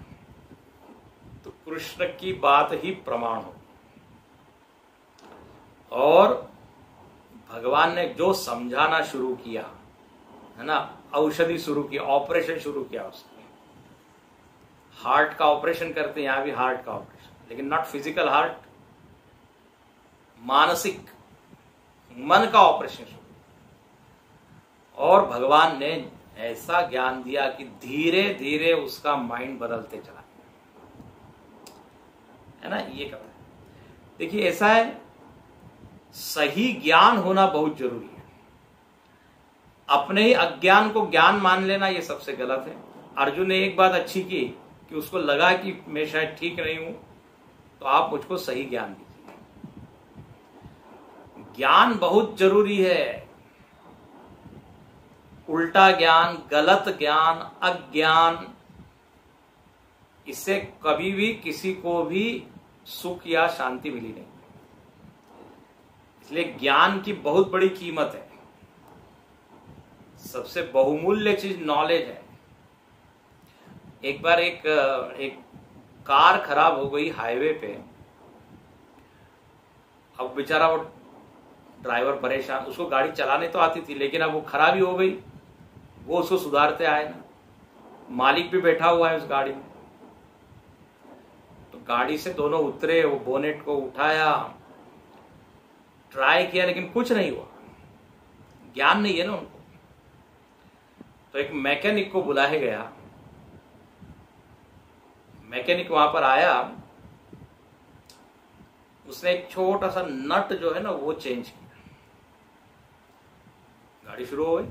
तो कृष्ण की बात ही प्रमाण हो। और भगवान ने जो समझाना शुरू किया है ना, औषधि शुरू की, ऑपरेशन शुरू किया उसने। हार्ट का ऑपरेशन करते हैं, यहां भी हार्ट का ऑपरेशन, लेकिन नॉट फिजिकल हार्ट, मानसिक, मन का ऑपरेशन शुरू। और भगवान ने ऐसा ज्ञान दिया कि धीरे धीरे उसका माइंड बदलते चला, है ना। ये कहा, देखिए ऐसा है, सही ज्ञान होना बहुत जरूरी है। अपने ही अज्ञान को ज्ञान मान लेना ये सबसे गलत है। अर्जुन ने एक बात अच्छी की कि उसको लगा कि मैं शायद ठीक नहीं हूं, तो आप मुझको सही ज्ञान दीजिए। ज्ञान बहुत जरूरी है। उल्टा ज्ञान, गलत ज्ञान, अज्ञान, इससे कभी भी किसी को भी सुख या शांति मिली नहीं। इसलिए ज्ञान की बहुत बड़ी कीमत है। सबसे बहुमूल्य चीज नॉलेज है। एक बार एक कार खराब हो गई हाईवे पे। अब बेचारा वो ड्राइवर परेशान, उसको गाड़ी चलाने तो आती थी, लेकिन अब वो खराबी हो गई, वो उसको सुधारते आए ना। मालिक भी बैठा हुआ है उस गाड़ी में। तो गाड़ी से दोनों उतरे, वो बोनेट को उठाया, ट्राई किया, लेकिन कुछ नहीं हुआ। ज्ञान नहीं है ना उनको। तो एक मैकेनिक को बुलाया गया। मैकेनिक वहां पर आया, उसने एक छोटा सा नट जो है ना वो चेंज किया, गाड़ी शुरू हो गई।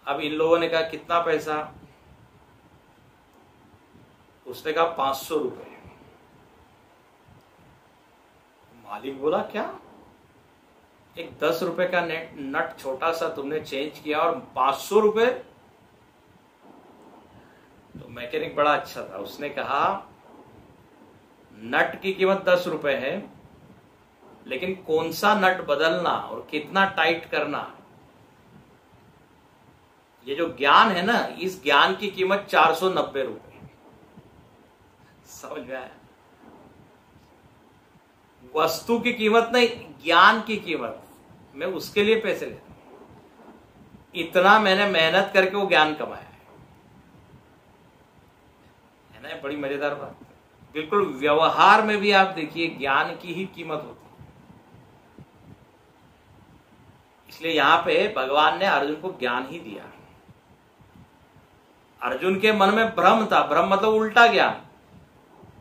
अब इन लोगों ने कहा कितना पैसा? उसने कहा 500 रुपए। मालिक बोला क्या, एक 10 रुपए का नट छोटा सा तुमने चेंज किया और 500 रुपए? तो मैकेनिक बड़ा अच्छा था, उसने कहा नट की कीमत 10 रुपए है, लेकिन कौन सा नट बदलना और कितना टाइट करना, ये जो ज्ञान है ना, इस ज्ञान की कीमत 490 रुपए। समझ में आया? वस्तु की कीमत नहीं, ज्ञान की कीमत। मैं उसके लिए पैसे लेता हूं। इतना मैंने मेहनत करके वो ज्ञान कमाया है ना। बड़ी मजेदार बात। बिल्कुल व्यवहार में भी आप देखिए, ज्ञान की ही कीमत होती है। इसलिए यहां पे भगवान ने अर्जुन को ज्ञान ही दिया। अर्जुन के मन में भ्रम था। भ्रम मतलब उल्टा ज्ञान।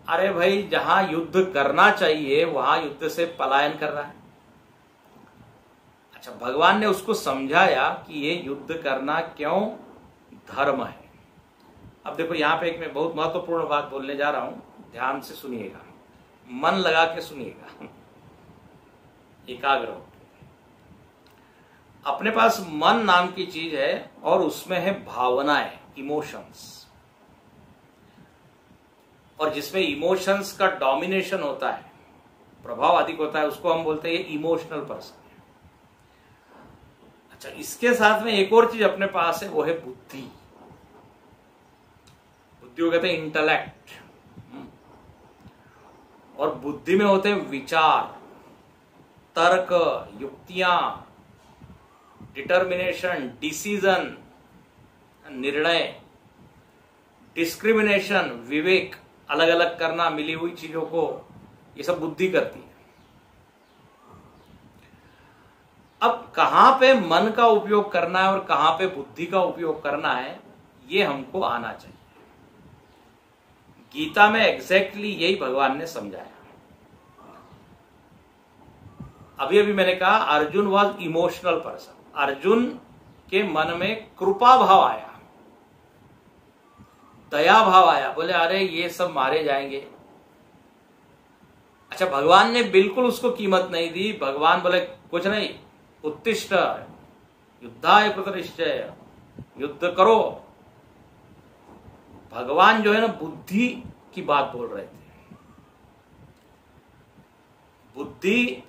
अरे भाई, जहां युद्ध करना चाहिए वहां युद्ध से पलायन कर रहा है। अच्छा, भगवान ने उसको समझाया कि ये युद्ध करना क्यों धर्म है। अब देखो, यहां पे एक मैं बहुत महत्वपूर्ण बात बोलने जा रहा हूं, ध्यान से सुनिएगा, मन लगा के सुनिएगा, एकाग्र हो। अपने पास मन नाम की चीज है और उसमें है भावनाएं, इमोशंस। और जिसमें इमोशंस का डोमिनेशन होता है, प्रभाव अधिक होता है, उसको हम बोलते हैं इमोशनल पर्सन। अच्छा, इसके साथ में एक और चीज अपने पास है, वो है बुद्धि। बुद्धि को कहते हैं इंटेलेक्ट। और बुद्धि में होते हैं विचार, तर्क, युक्तियां, डिटर्मिनेशन, डिसीजन, निर्णय, डिस्क्रिमिनेशन, विवेक, अलग अलग करना मिली हुई चीजों को, ये सब बुद्धि करती है। अब कहां पे मन का उपयोग करना है और कहां पे बुद्धि का उपयोग करना है, ये हमको आना चाहिए। गीता में एग्जैक्टली यही भगवान ने समझाया। अभी अभी मैंने कहा Arjun was emotional person. Arjun के मन में कृपा भाव आया, दया भाव आया, बोले अरे ये सब मारे जाएंगे। अच्छा, भगवान ने बिल्कुल उसको कीमत नहीं दी। भगवान बोले कुछ नहीं, उत्तिष्ठ युद्धाय कृतनिश्चय, युद्ध करो। भगवान जो है ना, बुद्धि की बात बोल रहे थे। बुद्धि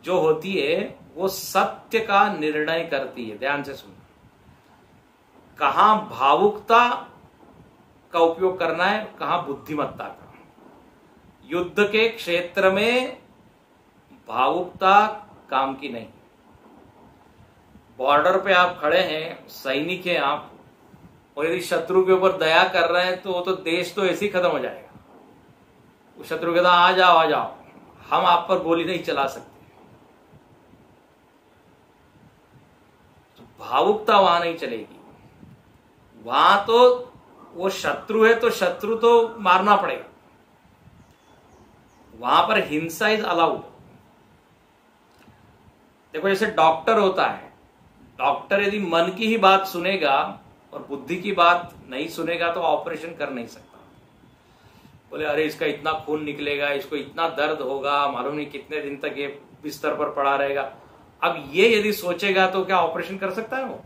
जो होती है वो सत्य का निर्णय करती है। ध्यान से सुनना, कहां भावुकता का उपयोग करना है, कहां बुद्धिमत्ता का। युद्ध के क्षेत्र में भावुकता काम की नहीं। बॉर्डर पे आप खड़े हैं, सैनिक हैं आप, और यदि शत्रु के ऊपर दया कर रहे हैं तो वो तो देश तो ऐसे ही खत्म हो जाएगा। वो शत्रु कहता आ जाओ आ जाओ, हम आप पर गोली नहीं चला सकते। तो भावुकता वहां नहीं चलेगी। वहां तो वो शत्रु है तो शत्रु तो मारना पड़ेगा। वहां पर हिंसा इज अलाउड। देखो जैसे डॉक्टर होता है, डॉक्टर यदि मन की ही बात सुनेगा और बुद्धि की बात नहीं सुनेगा तो ऑपरेशन कर नहीं सकता। बोले अरे इसका इतना खून निकलेगा, इसको इतना दर्द होगा, मालूम नहीं कितने दिन तक ये बिस्तर पर पड़ा रहेगा। अब ये यदि सोचेगा तो क्या ऑपरेशन कर सकता है वो?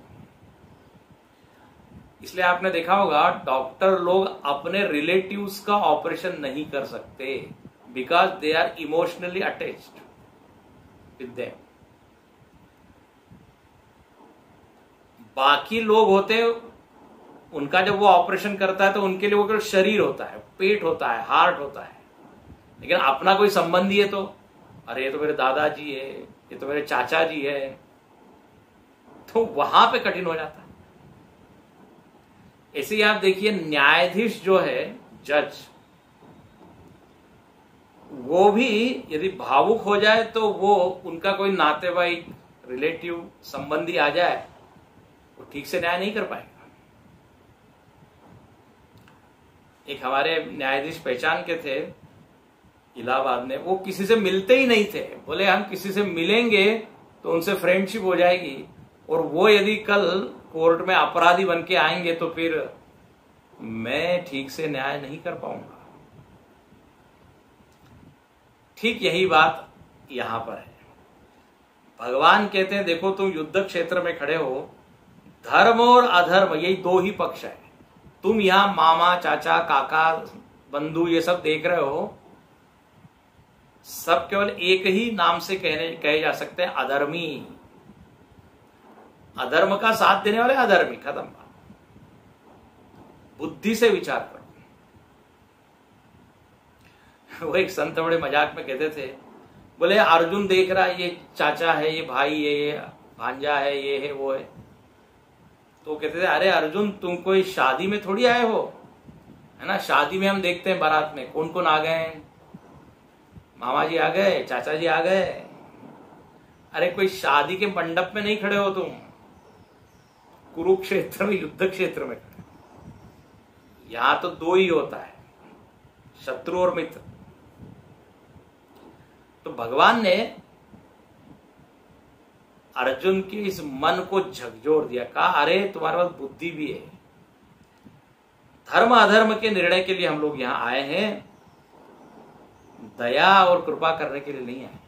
इसलिए आपने देखा होगा डॉक्टर लोग अपने रिलेटिव्स का ऑपरेशन नहीं कर सकते, because they are emotionally attached with them. बाकी लोग होते हैं, उनका जब वो ऑपरेशन करता है तो उनके लिए वो केवल शरीर होता है, पेट होता है, हार्ट होता है। लेकिन अपना कोई संबंधी है तो अरे ये तो मेरे दादाजी है, ये तो मेरे चाचा जी है, तो वहां पे कठिन हो जाता है। ऐसे ही आप देखिए न्यायाधीश जो है, जज, वो भी यदि भावुक हो जाए तो वो उनका कोई नातेवाईक, रिलेटिव, संबंधी आ जाए, वो ठीक से न्याय नहीं कर पाएगा। एक हमारे न्यायाधीश पहचान के थे इलाहाबाद में, वो किसी से मिलते ही नहीं थे। बोले हम किसी से मिलेंगे तो उनसे फ्रेंडशिप हो जाएगी, और वो यदि कल कोर्ट में अपराधी बन के आएंगे तो फिर मैं ठीक से न्याय नहीं कर पाऊंगा। ठीक यही बात यहां पर है। भगवान कहते हैं देखो तुम युद्ध क्षेत्र में खड़े हो, धर्म और अधर्म यही दो ही पक्ष है। तुम यहां मामा, चाचा, काका, बंधु ये सब देख रहे हो, सब केवल एक ही नाम से कहे जा सकते हैं, अधर्मी। अधर्म का साथ देने वाले अधर्मी, खत्म बात। बुद्धि से विचार करो। वो एक संत बड़े मजाक में कहते थे, बोले अर्जुन देख रहा है ये चाचा है, ये भाई है, ये भांजा है, ये है, वो है। तो कहते थे अरे अर्जुन तुम कोई शादी में थोड़ी आए हो, है ना? शादी में हम देखते हैं बारात में कौन कौन आ गए, मामा जी आ गए, चाचा जी आ गए। अरे कोई शादी के मंडप में नहीं खड़े हो तुम, कुरुक्षेत्र में, युद्ध क्षेत्र में खड़े। यहां तो दो ही होता है, शत्रु और मित्र। तो भगवान ने अर्जुन के इस मन को झकझोर दिया, कहा अरे तुम्हारे पास बुद्धि भी है। धर्म अधर्म के निर्णय के लिए हम लोग यहां आए हैं, दया और कृपा करने के लिए नहीं आए।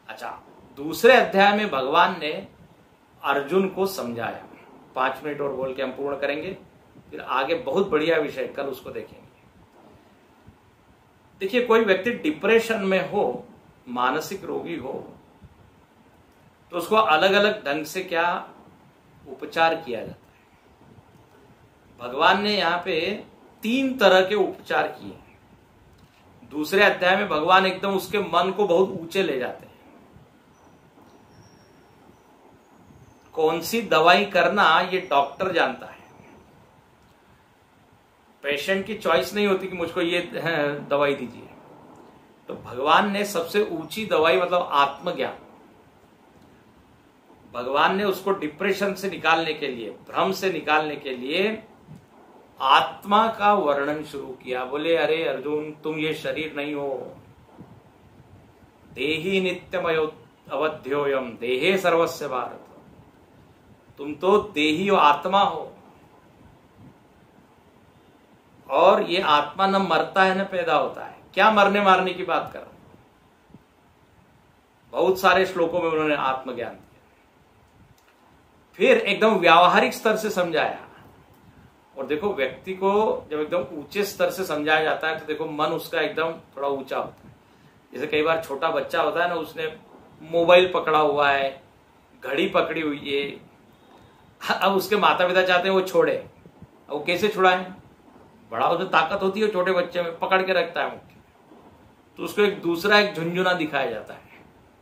अच्छा, दूसरे अध्याय में भगवान ने अर्जुन को समझाया। 5 मिनट और बोल के हम पूर्ण करेंगे, फिर आगे बहुत बढ़िया विषय कल उसको देखेंगे। देखिए कोई व्यक्ति डिप्रेशन में हो, मानसिक रोगी हो, तो उसको अलग अलग ढंग से क्या उपचार किया जाता है। भगवान ने यहां पे 3 तरह के उपचार किए। दूसरे अध्याय में भगवान एकदम उसके मन को बहुत ऊंचे ले जाते हैं। कौन सी दवाई करना ये डॉक्टर जानता है, पेशेंट की चॉइस नहीं होती कि मुझको ये दवाई दीजिए। तो भगवान ने सबसे ऊंची दवाई मतलब आत्मज्ञान, भगवान ने उसको डिप्रेशन से निकालने के लिए, भ्रम से निकालने के लिए आत्मा का वर्णन शुरू किया। बोले अरे अर्जुन तुम ये शरीर नहीं हो, देही नित्यमयो अवध्योयम देहे सर्वस्य भारत, तुम तो देही हो, आत्मा हो। और ये आत्मा न मरता है न पैदा होता है। क्या मरने मारने की बात कर रहे? बहुत सारे श्लोकों में उन्होंने आत्मज्ञान दिया। फिर एकदम व्यावहारिक स्तर से समझाया। और देखो व्यक्ति को जब एकदम ऊंचे स्तर से समझाया जाता है तो देखो मन उसका एकदम थोड़ा ऊंचा होता है। जैसे कई बार छोटा बच्चा होता है ना, उसने मोबाइल पकड़ा हुआ है, घड़ी पकड़ी हुई है, अब उसके माता पिता चाहते हैं वो छोड़े। अब वो कैसे छुड़ाएं? बड़ा उसमें ताकत होती है, छोटे बच्चे में पकड़ के रखता है मुख्य। तो उसको एक दूसरा एक झुंझुना दिखाया जाता है,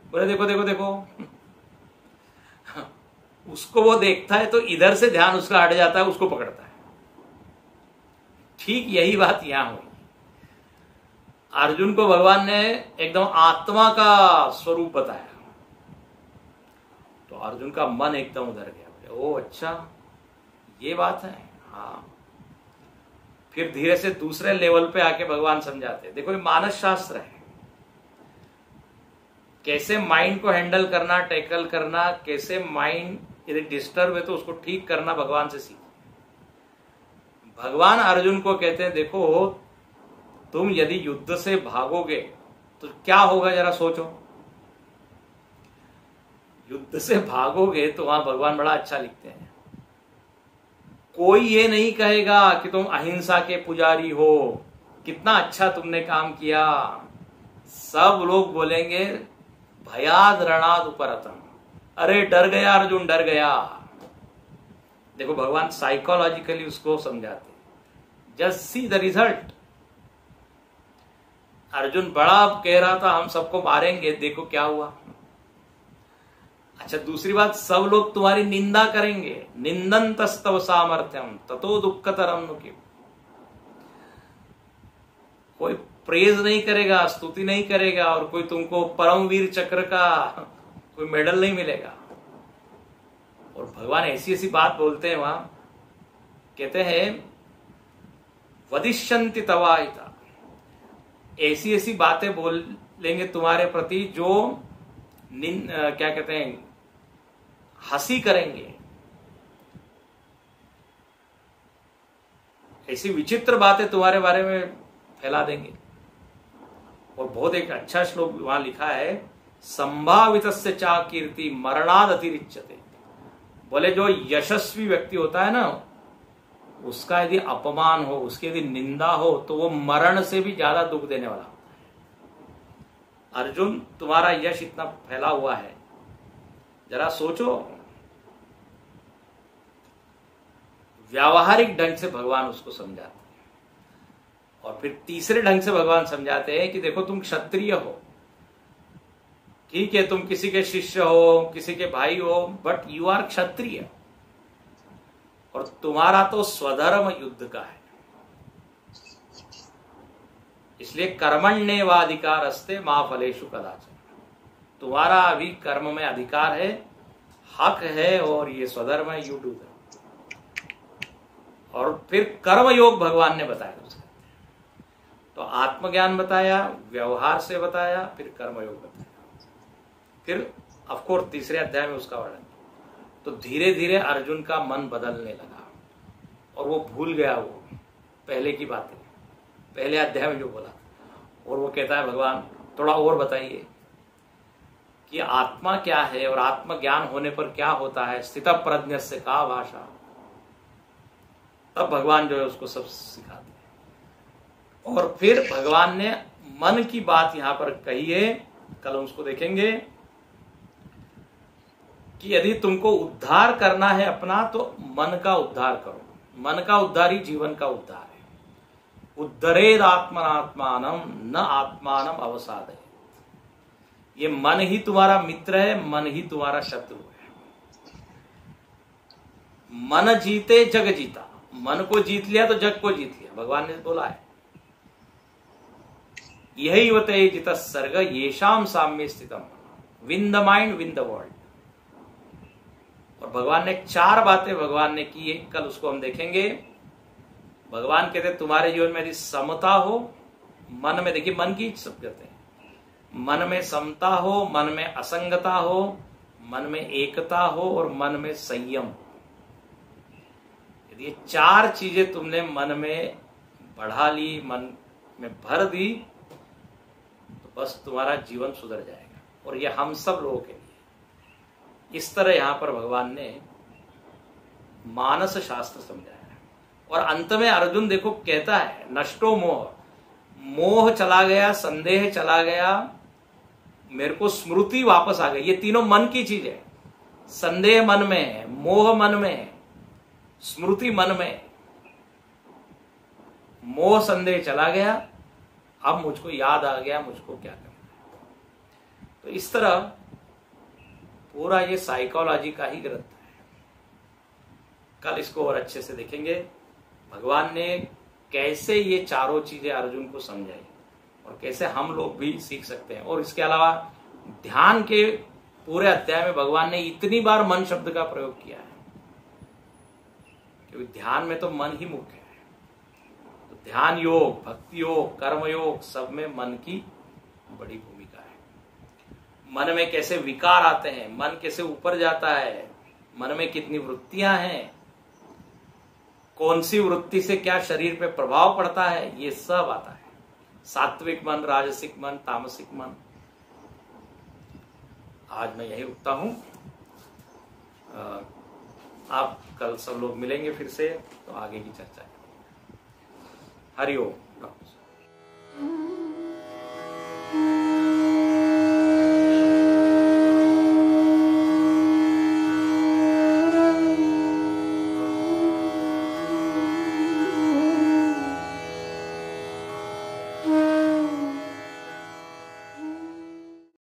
बोले देखो देखो देखो। उसको वो देखता है तो इधर से ध्यान उसका हट जाता है, उसको पकड़ता है। ठीक यही बात यहां हुई। अर्जुन को भगवान ने एकदम आत्मा का स्वरूप बताया, तो अर्जुन का मन एकदम उधर गया। ओ अच्छा, ये बात है। हाँ, फिर धीरे से दूसरे लेवल पे आके भगवान समझाते हैं, देखो ये मानस शास्त्र है, कैसे माइंड को हैंडल करना, टैकल करना, कैसे माइंड यदि डिस्टर्ब है तो उसको ठीक करना भगवान से सीखो। भगवान अर्जुन को कहते हैं, देखो तुम यदि युद्ध से भागोगे तो क्या होगा, जरा सोचो। युद्ध से भागोगे तो वहां भगवान बड़ा अच्छा लिखते हैं, कोई ये नहीं कहेगा कि तुम अहिंसा के पुजारी हो, कितना अच्छा तुमने काम किया। सब लोग बोलेंगे भयाद रणाद उपरतम, अरे डर गया अर्जुन, डर गया। देखो भगवान साइकोलॉजिकली उसको समझाते, just see the result. Arjun बड़ा कह रहा था हम सबको मारेंगे, देखो क्या हुआ। अच्छा, दूसरी बात, सब लोग तुम्हारी निंदा करेंगे, निंदन्तस्तव सामर्थ्यम ततो दुःखतरम नु किम। कोई प्रेज नहीं करेगा, स्तुति नहीं करेगा, और कोई तुमको परमवीर चक्र का कोई मेडल नहीं मिलेगा। और भगवान ऐसी ऐसी बात बोलते हैं वहां, कहते हैं वदिष्यन्ति तवाहिता, ऐसी ऐसी बातें बोलेंगे तुम्हारे प्रति जो क्या कहते हैं, हंसी करेंगे, ऐसी विचित्र बातें तुम्हारे बारे में फैला देंगे। और बहुत एक अच्छा श्लोक वहां लिखा है, संभावितस्य चा कीर्ति मरणाद अतिरिच्यते। बोले जो यशस्वी व्यक्ति होता है ना, उसका यदि अपमान हो, उसकी यदि निंदा हो, तो वो मरण से भी ज्यादा दुख देने वाला होता है। अर्जुन, तुम्हारा यश इतना फैला हुआ है, जरा सोचो। व्यावहारिक ढंग से भगवान उसको समझाते हैं, और फिर तीसरे ढंग से भगवान समझाते हैं कि देखो तुम क्षत्रिय हो, ठीक है, तुम किसी के शिष्य हो, किसी के भाई हो, बट यू आर क्षत्रिय, और तुम्हारा तो स्वधर्म युद्ध का है। इसलिए कर्मण्येवाधिकारस्ते मा फलेषु कदाचन, तुम्हारा अभी कर्म में अधिकार है, हक है, और ये स्वधर्म है, यू डू दैट। और फिर कर्म योग भगवान ने बताया उसका, तो आत्मज्ञान बताया, व्यवहार से बताया, फिर कर्म योग बताया, फिर ऑफकोर्स तीसरे अध्याय में उसका वर्णन। तो धीरे धीरे अर्जुन का मन बदलने लगा, और वो भूल गया वो पहले की बातें, पहले अध्याय में जो बोला। और वो कहता है, भगवान थोड़ा और बताइए कि आत्मा क्या है, और आत्मज्ञान होने पर क्या होता है, स्थित प्रज्ञस्य का भाषा। तब भगवान जो है उसको सब सिखाते हैं। और फिर भगवान ने मन की बात यहां पर कही है, कल हम उसको देखेंगे कि यदि तुमको उद्धार करना है अपना, तो मन का उद्धार करो। मन का उद्धार ही जीवन का उद्धार है। उद्धरेद आत्मनात्मानम न आत्मानम अवसादय। ये मन ही तुम्हारा मित्र है, मन ही तुम्हारा शत्रु है। मन जीते जग जीता, मन को जीत लिया तो जग को जीत लिया, भगवान ने बोला है। यही वते जित सर्ग येषाम साम्ये स्थितम, win the mind win the world. और भगवान ने चार बातें भगवान ने की है, कल उसको हम देखेंगे। भगवान कहते तुम्हारे जीवन में यदि समता हो, मन में, देखिए मन की सब कहते हैं, मन में समता हो, मन में असंगता हो, मन में एकता हो, और मन में संयम। यदि ये चार चीजें तुमने मन में बढ़ा ली, मन में भर दी, तो बस तुम्हारा जीवन सुधर जाएगा। और ये हम सब लोगों के लिए इस तरह यहां पर भगवान ने मानस शास्त्र समझाया। और अंत में अर्जुन देखो कहता है, नष्टो मोह, मोह चला गया, संदेह चला गया, मेरे को स्मृति वापस आ गई। ये तीनों मन की चीज है। संदेह मन में है, मोह मन में है, स्मृति मन में। मोह संदेह चला गया, अब मुझको याद आ गया मुझको क्या करना है। तो इस तरह पूरा ये साइकोलॉजी का ही ग्रंथ है। कल इसको और अच्छे से देखेंगे भगवान ने कैसे ये चारों चीजें अर्जुन को समझाई और कैसे हम लोग भी सीख सकते हैं। और इसके अलावा ध्यान के पूरे अध्याय में भगवान ने इतनी बार मन शब्द का प्रयोग किया है, क्योंकि ध्यान में तो मन ही मुख्य है। तो ध्यान योग, भक्ति योग, कर्म योग, सब में मन की बड़ी भूमिका है। मन में कैसे विकार आते हैं, मन कैसे ऊपर जाता है, मन में कितनी वृत्तियां हैं, कौन सी वृत्ति से क्या शरीर पे प्रभाव पड़ता है, ये सब आता है। सात्विक मन, राजसिक मन, तामसिक मन। आज मैं यही रुकता हूं। आप कल सब लोग मिलेंगे फिर से, तो आगे की चर्चा। हरि ओम।